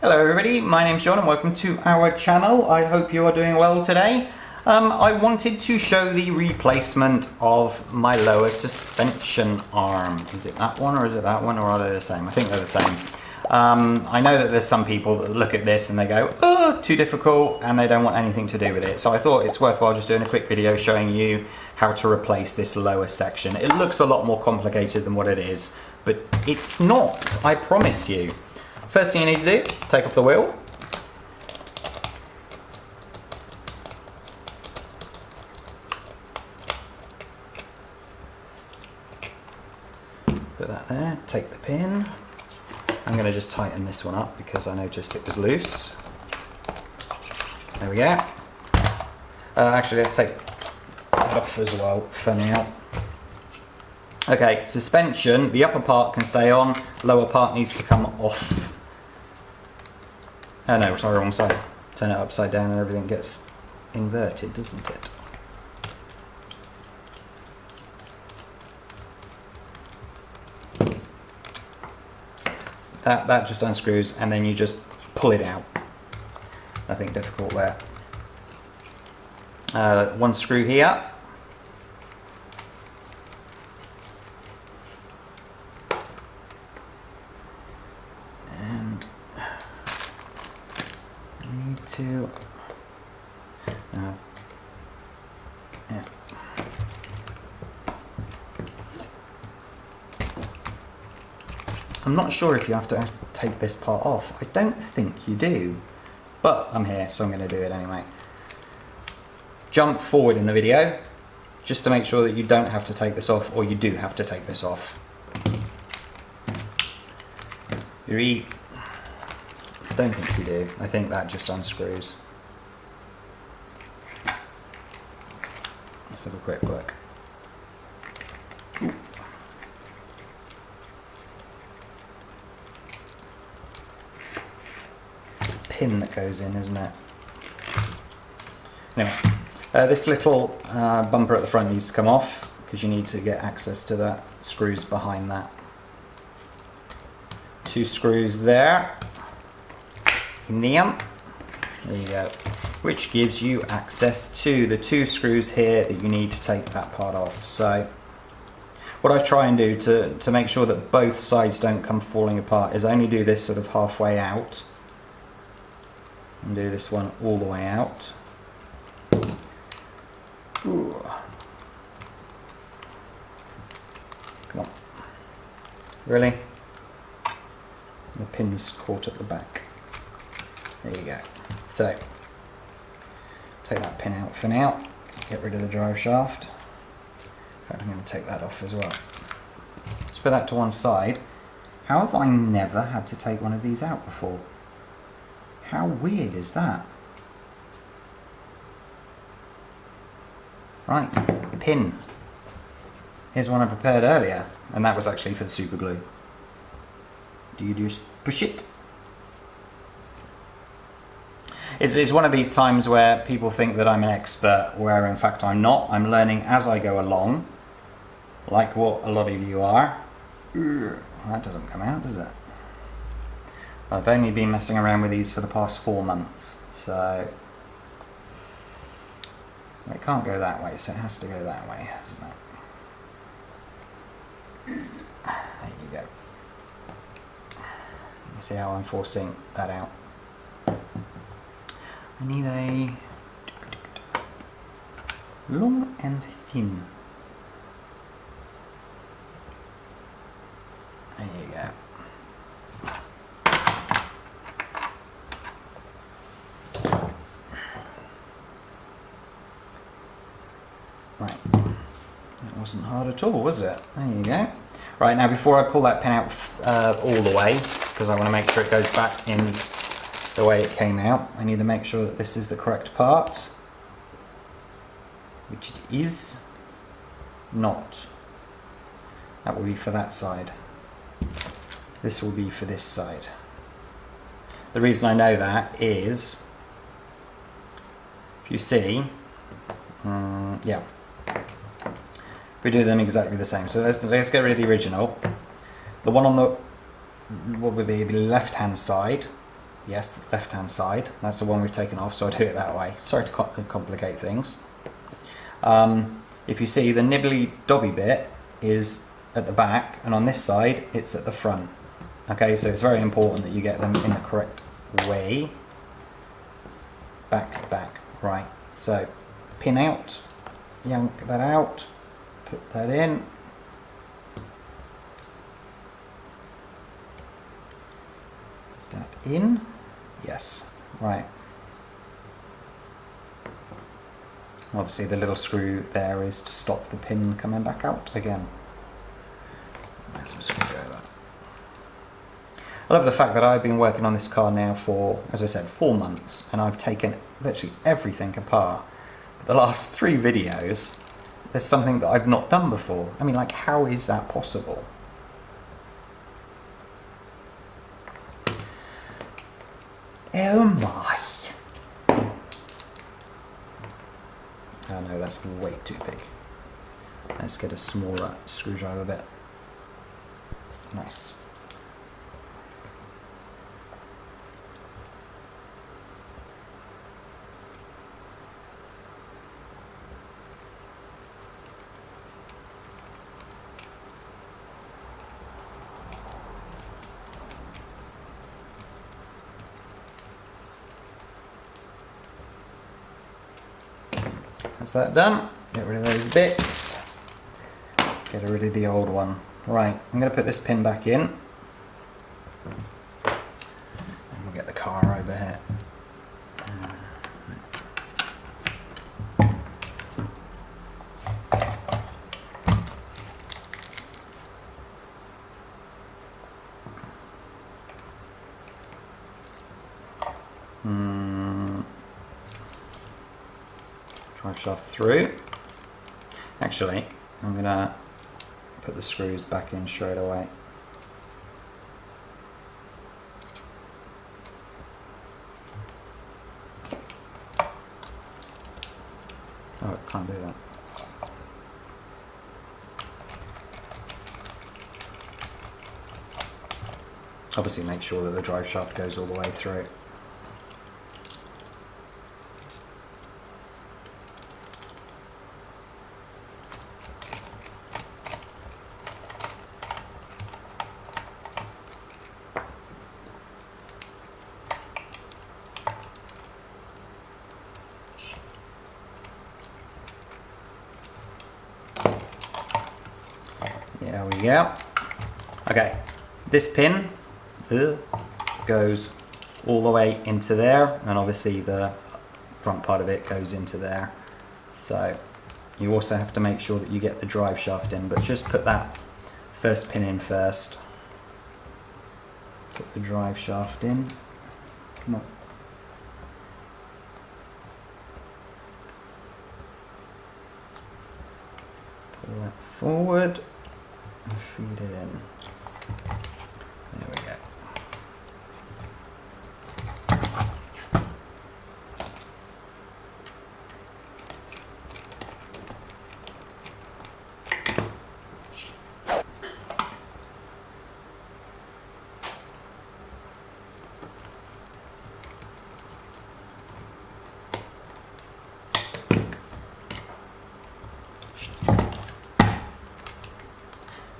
Hello everybody, my name's John and welcome to our channel. I hope you are doing well today. I wanted to show the replacement of my lower suspension arm. Is it that one or is it that one, or are they the same? I think they're the same. I know that there's some people that look at this and they go, oh, too difficult, and they don't want anything to do with it. So I thought it's worthwhile just doing a quick video showing you how to replace this lower section. It looks a lot more complicated than what it is, but it's not, I promise you. First thing you need to do is take off the wheel. Put that there, take the pin. I'm going to just tighten this one up because I noticed it was loose. There we go. Actually, let's take that off as well for now. Okay, suspension, the upper part can stay on, lower part needs to come off. Oh no, sorry, wrong side. Turn it upside down and everything gets inverted, doesn't it? That just unscrews and then you just pull it out. Nothing difficult there. One screw here. And I need to... yeah. I'm not sure if you have to take this part off. I don't think you do, but I'm here, so I'm going to do it anyway. Jump forward in the video, just to make sure that you don't have to take this off, or you do have to take this off. I don't think you do. I think that just unscrews. Let's have a quick look. Pin that goes in, isn't it? Anyway, this little bumper at the front needs to come off because you need to get access to the screws behind that. Two screws there in the end. There you go. Which gives you access to the two screws here that you need to take that part off. So what I try and do to make sure that both sides don't come falling apart is only do this sort of halfway out. And do this one all the way out. Ooh. Come on. Really? The pin's caught at the back. There you go. So, take that pin out for now. Get rid of the drive shaft. In fact, I'm going to take that off as well. Let's put that to one side. How have I never had to take one of these out before? How weird is that? Right, pin. Here's one I prepared earlier, and that was actually for the super glue. Do you just push it? It's one of these times where people think that I'm an expert, where in fact I'm not. I'm learning as I go along, like what a lot of you are. That doesn't come out, does it? I've only been messing around with these for the past 4 months, so it can't go that way, so it has to go that way, hasn't it? There you go. You see how I'm forcing that out? I need a long and thin. There you go. Right, that wasn't hard at all, was it? There you go. Right, now before I pull that pin out all the way, because I want to make sure it goes back in the way it came out, I need to make sure that this is the correct part, which it is not. That will be for that side. This will be for this side. The reason I know that is, if you see, yeah, we do them exactly the same. So let's get rid of the original. The one on the, what would be the left hand side yes, the left hand side, that's the one we've taken off, so I do it that way. Sorry to complicate things. If you see, the nibbly dobby bit is at the back, and on this side it's at the front. Okay, so it's very important that you get them in the correct way. Back, back, right. So pin out, yank that out, put that in. Is that in? Yes, right. Obviously the little screw there is to stop the pin coming back out again. There's a screwdriver. I love the fact that I've been working on this car now for, as I said, 4 months, and I've taken literally everything apart. But the last 3 videos, there's something that I've not done before. I mean, like, how is that possible? Oh my! Oh no, that's way too big. Let's get a smaller screwdriver bit. Nice. That's that done. Get rid of those bits. Get rid of the old one. Right, I'm going to put this pin back in. And we'll get the car over here. Drive shaft through. Actually, I'm going to put the screws back in straight away. Oh, I can't do that. Obviously make sure that the drive shaft goes all the way through. There we go. Okay, this pin goes all the way into there, and obviously the front part of it goes into there. So you also have to make sure that you get the drive shaft in, but just put that first pin in first. Put the drive shaft in. Come on. Pull that forward and feed it in. There we go.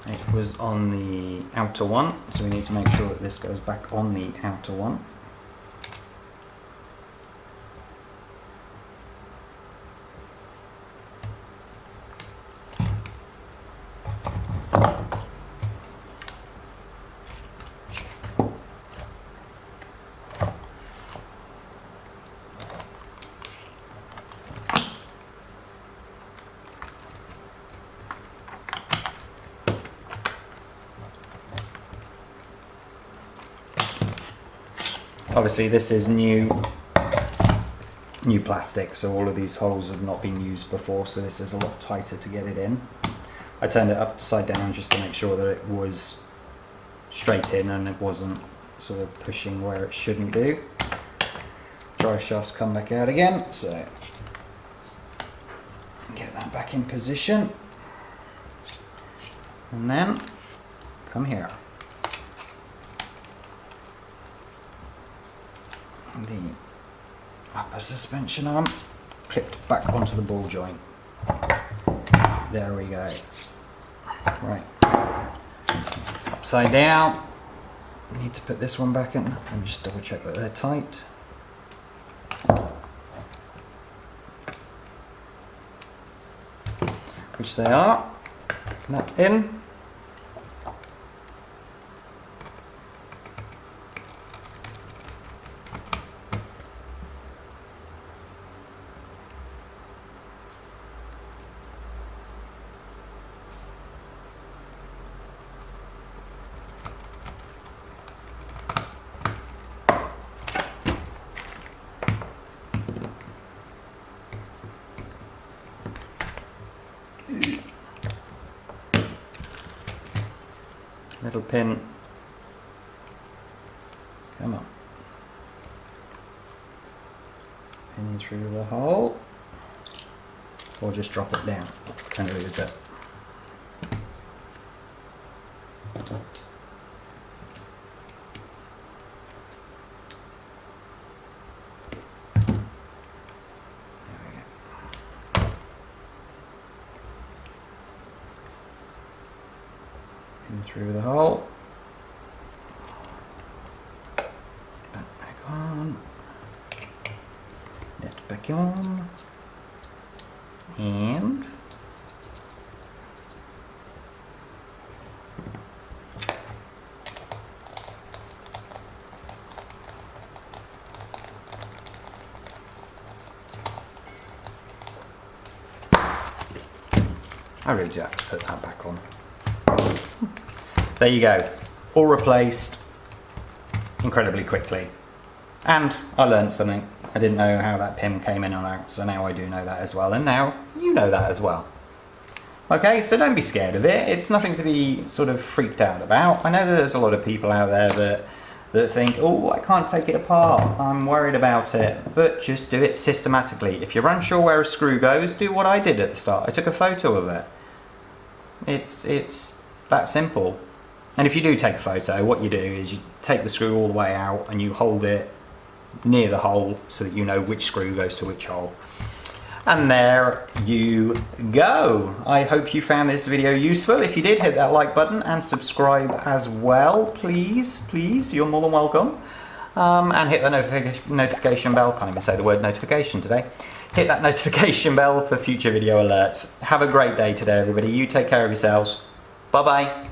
It was on the outer one, so we need to make sure that this goes back on the outer one. Obviously this is new plastic, so all of these holes have not been used before, so this is a lot tighter to get it in. I turned it upside down just to make sure that it was straight in and it wasn't sort of pushing where it shouldn't do. Drive shafts come back out again, so get that back in position. And then come here. the upper suspension arm clipped back onto the ball joint. There we go. Right. Upside down. Need to put this one back in. Let me just double check that they're tight. Which they are. That in. Little pin. Come on. Pin through the hole. Or just drop it down and lose it. Through the hole. That back on. That back on. And I really do have to put that back on. There you go, all replaced incredibly quickly. And I learned something. I didn't know how that pin came in and out, so now I do know that as well, and now you know that as well. Okay, so don't be scared of it. It's nothing to be sort of freaked out about. I know that there's a lot of people out there that think, oh, I can't take it apart, I'm worried about it, but just do it systematically. If you're unsure where a screw goes, do what I did at the start. I took a photo of it. It's that simple. And if you do take a photo, what you do is you take the screw all the way out and you hold it near the hole so that you know which screw goes to which hole. And there you go. I hope you found this video useful. If you did, hit that like button and subscribe as well, please, you're more than welcome. And hit the notification bell, can't even say the word notification today. Hit that notification bell for future video alerts. Have a great day today, everybody. You take care of yourselves. Bye-bye.